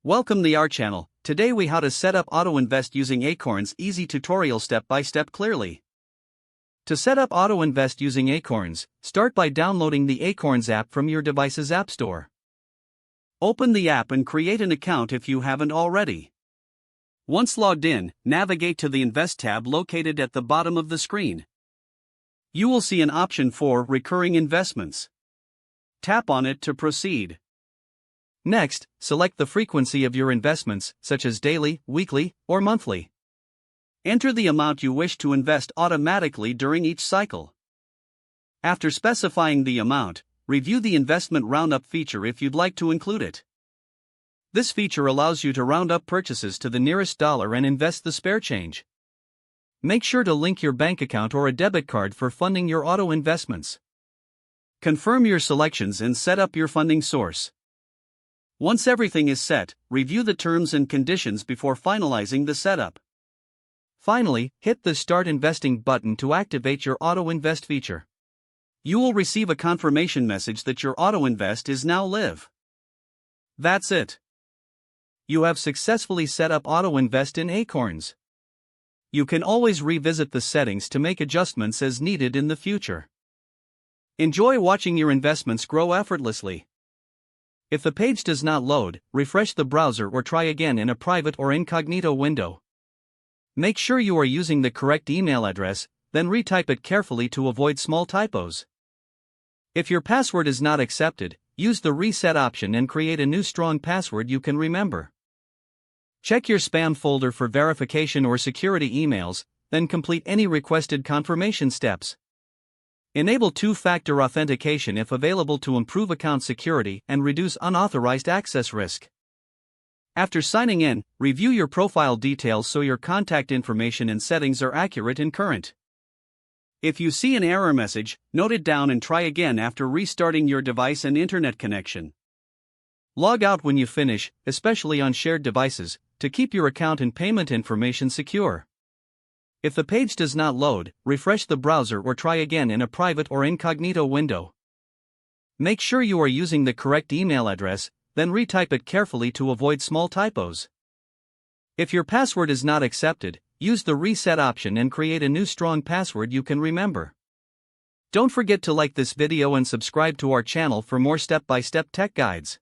Welcome to our channel. Today we how to set up auto invest using Acorns. Easy tutorial step by step clearly. To set up auto invest using Acorns, start by downloading the Acorns app from your device's app store. Open the app and create an account if you haven't already. Once logged in, navigate to the Invest tab located at the bottom of the screen. You will see an option for Recurring Investments. Tap on it to proceed. Next, select the frequency of your investments, such as daily, weekly, or monthly. Enter the amount you wish to invest automatically during each cycle. After specifying the amount, review the investment roundup feature if you'd like to include it. This feature allows you to round up purchases to the nearest dollar and invest the spare change. Make sure to link your bank account or a debit card for funding your auto investments. Confirm your selections and set up your funding source. Once everything is set, review the terms and conditions before finalizing the setup. Finally, hit the Start Investing button to activate your Auto Invest feature. You will receive a confirmation message that your Auto Invest is now live. That's it. You have successfully set up Auto Invest in Acorns. You can always revisit the settings to make adjustments as needed in the future. Enjoy watching your investments grow effortlessly. If the page does not load, refresh the browser or try again in a private or incognito window. Make sure you are using the correct email address, then retype it carefully to avoid small typos. If your password is not accepted, use the reset option and create a new strong password you can remember. Check your spam folder for verification or security emails, then complete any requested confirmation steps. Enable two-factor authentication if available to improve account security and reduce unauthorized access risk. After signing in, review your profile details so your contact information and settings are accurate and current. If you see an error message, note it down and try again after restarting your device and internet connection. Log out when you finish, especially on shared devices, to keep your account and payment information secure. If the page does not load, refresh the browser or try again in a private or incognito window. Make sure you are using the correct email address, then retype it carefully to avoid small typos. If your password is not accepted, use the reset option and create a new strong password you can remember. Don't forget to like this video and subscribe to our channel for more step-by-step tech guides.